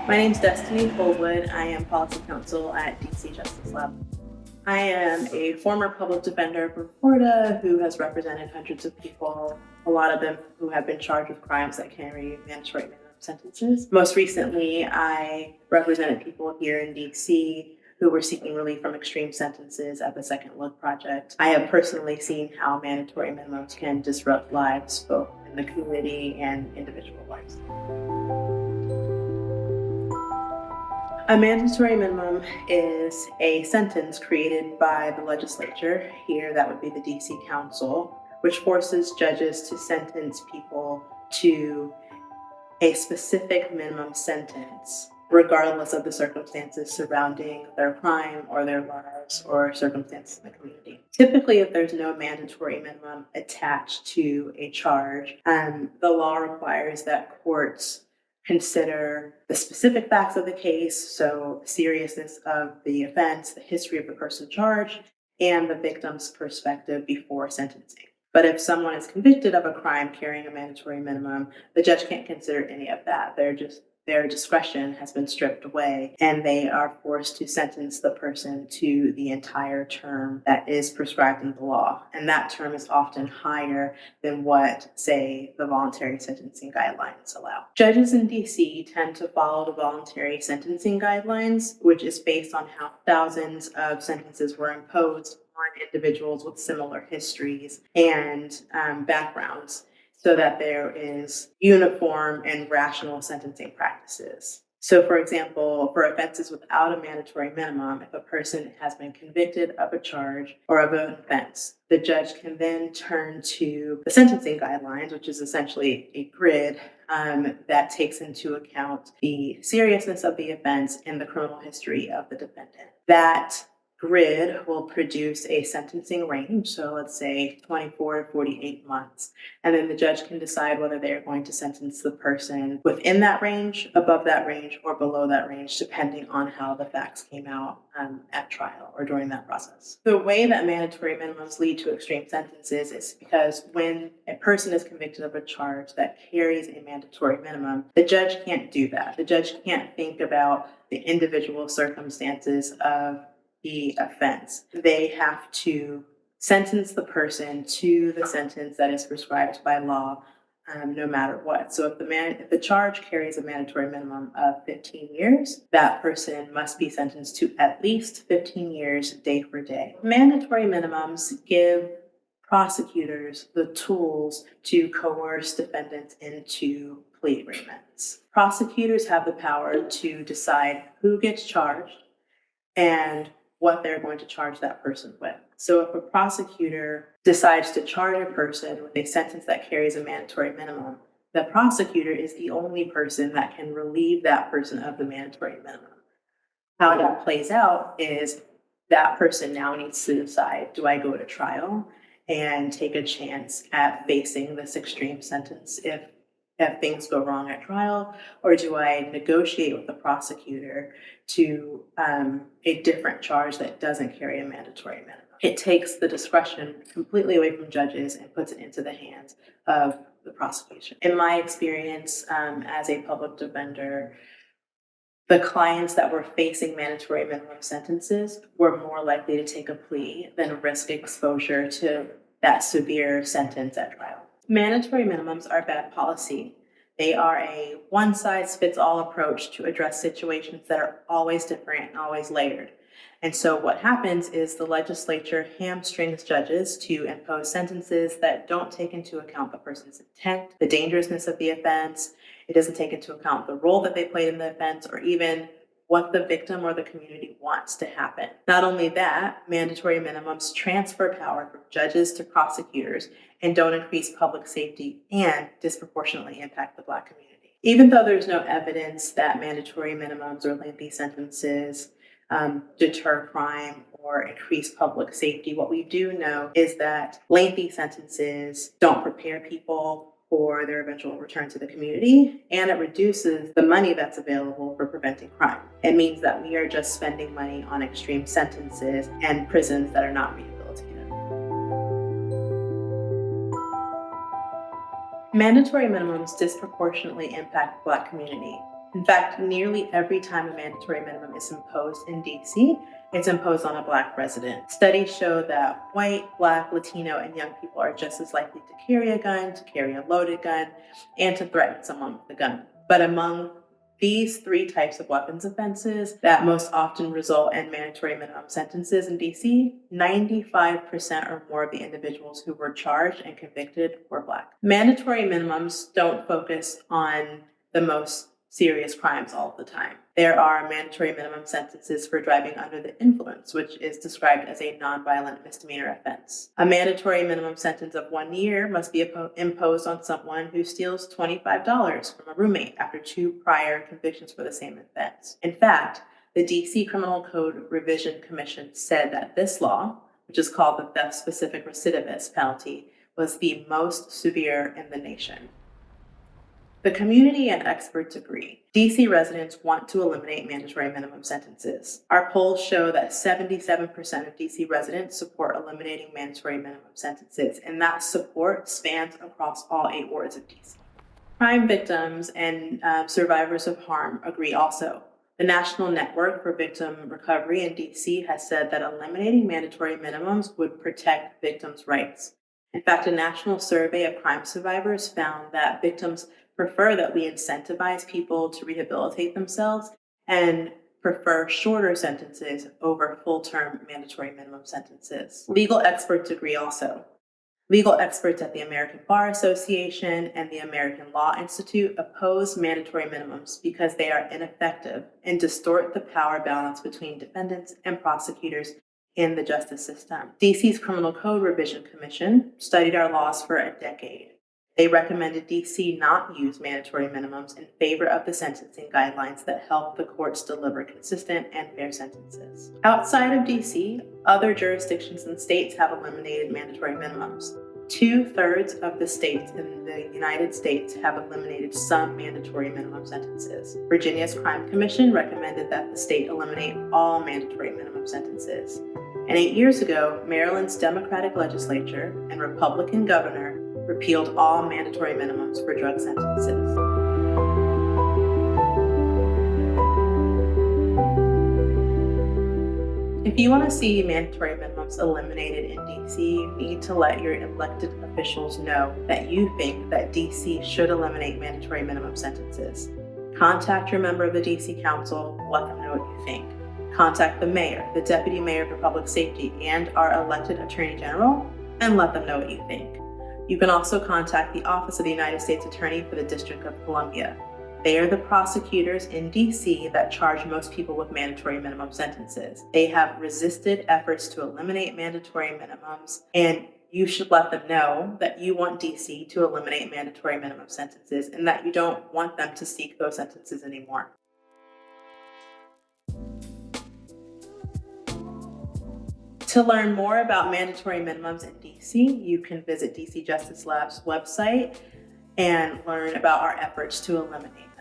My name is Destiny Fullwood. I am Policy Counsel at DC Justice Lab. I am a former public defender from Florida who has represented hundreds of people, a lot of them who have been charged with crimes that carry mandatory minimum sentences. Most recently, I represented people here in DC who were seeking relief from extreme sentences at the Second Look Project. I have personally seen how mandatory minimums can disrupt lives, both in the community and individual lives. A mandatory minimum is a sentence created by the legislature. Here, that would be the DC Council, which forces judges to sentence people to a specific minimum sentence, regardless of the circumstances surrounding their crime or their lives or circumstances in the community. Typically, if there's no mandatory minimum attached to a charge, the law requires that courts consider the specific facts of the case, so the seriousness of the offense, the history of the person charged, and the victim's perspective before sentencing. But if someone is convicted of a crime carrying a mandatory minimum, the judge can't consider any of that. Their discretion has been stripped away, and they are forced to sentence the person to the entire term that is prescribed in the law. And that term is often higher than what, say, the voluntary sentencing guidelines allow. Judges in DC tend to follow the voluntary sentencing guidelines, which is based on how thousands of sentences were imposed on individuals with similar histories and backgrounds, so that there is uniform and rational sentencing practices. So, for example, for offenses without a mandatory minimum, if a person has been convicted of a charge or of an offense, the judge can then turn to the sentencing guidelines, which is essentially a grid that takes into account the seriousness of the offense and the criminal history of the defendant. That grid will produce a sentencing range, so let's say 24 to 48 months. And then the judge can decide whether they're going to sentence the person within that range, above that range, or below that range, depending on how the facts came out at trial or during that process. The way that mandatory minimums lead to extreme sentences is because when a person is convicted of a charge that carries a mandatory minimum, the judge can't do that. The judge can't think about the individual circumstances of the offense. They have to sentence the person to the sentence that is prescribed by law, no matter what. So if the charge carries a mandatory minimum of 15 years, that person must be sentenced to at least 15 years day for day. Mandatory minimums give prosecutors the tools to coerce defendants into plea agreements. Prosecutors have the power to decide who gets charged and what they're going to charge that person with. So if a prosecutor decides to charge a person with a sentence that carries a mandatory minimum, the prosecutor is the only person that can relieve that person of the mandatory minimum. How that plays out is that person now needs to decide, do I go to trial and take a chance at facing this extreme sentence if things go wrong at trial, or do I negotiate with the prosecutor to a different charge that doesn't carry a mandatory minimum? It takes the discretion completely away from judges and puts it into the hands of the prosecution. In my experience as a public defender, the clients that were facing mandatory minimum sentences were more likely to take a plea than risk exposure to that severe sentence at trial. Mandatory minimums are bad policy. They are a one-size-fits-all approach to address situations that are always different and always layered. And so what happens is the legislature hamstrings judges to impose sentences that don't take into account the person's intent, the dangerousness of the offense. It doesn't take into account the role that they played in the offense, or even what the victim or the community wants to happen. Not only that, mandatory minimums transfer power from judges to prosecutors and don't increase public safety and disproportionately impact the Black community. Even though there's no evidence that mandatory minimums or lengthy sentences deter crime or increase public safety, what we do know is that lengthy sentences don't prepare people for their eventual return to the community, and it reduces the money that's available for preventing crime. It means that we are just spending money on extreme sentences and prisons that are not rehabilitative. Mandatory minimums disproportionately impact the Black community. In fact, nearly every time a mandatory minimum is imposed in DC, it's imposed on a Black resident. Studies show that white, Black, Latino, and young people are just as likely to carry a gun, to carry a loaded gun, and to threaten someone with a gun. But among these three types of weapons offenses that most often result in mandatory minimum sentences in DC, 95% or more of the individuals who were charged and convicted were Black. Mandatory minimums don't focus on the most serious crimes all the time. There are mandatory minimum sentences for driving under the influence, which is described as a nonviolent misdemeanor offense. A mandatory minimum sentence of 1 year must be imposed on someone who steals $25 from a roommate after 2 prior convictions for the same offense. In fact, the DC Criminal Code Revision Commission said that this law, which is called the theft-specific recidivist penalty, was the most severe in the nation. The community and experts agree. DC residents want to eliminate mandatory minimum sentences. Our polls show that 77% of DC residents support eliminating mandatory minimum sentences, and that support spans across all 8 wards of DC. Crime victims and survivors of harm agree also. The National Network for Victim Recovery in DC has said that eliminating mandatory minimums would protect victims' rights. In fact, a national survey of crime survivors found that victims prefer that we incentivize people to rehabilitate themselves and prefer shorter sentences over full-term mandatory minimum sentences. Legal experts agree also. Legal experts at the American Bar Association and the American Law Institute oppose mandatory minimums because they are ineffective and distort the power balance between defendants and prosecutors in the justice system. DC's Criminal Code Revision Commission studied our laws for a decade. They recommended DC not use mandatory minimums in favor of the sentencing guidelines that help the courts deliver consistent and fair sentences. Outside of DC, other jurisdictions and states have eliminated mandatory minimums. 2/3 of the states in the United States have eliminated some mandatory minimum sentences. Virginia's Crime Commission recommended that the state eliminate all mandatory minimum sentences. And 8 years ago, Maryland's Democratic legislature and Republican governor repealed all mandatory minimums for drug sentences. If you want to see mandatory minimums eliminated in DC, you need to let your elected officials know that you think that DC should eliminate mandatory minimum sentences. Contact your member of the DC Council, let them know what you think. Contact the mayor, the deputy mayor for public safety, and our elected attorney general, and let them know what you think. You can also contact the Office of the United States Attorney for the District of Columbia. They are the prosecutors in DC that charge most people with mandatory minimum sentences. They have resisted efforts to eliminate mandatory minimums, and you should let them know that you want DC to eliminate mandatory minimum sentences and that you don't want them to seek those sentences anymore. To learn more about mandatory minimums in DC, you can visit DC Justice Lab's website and learn about our efforts to eliminate them.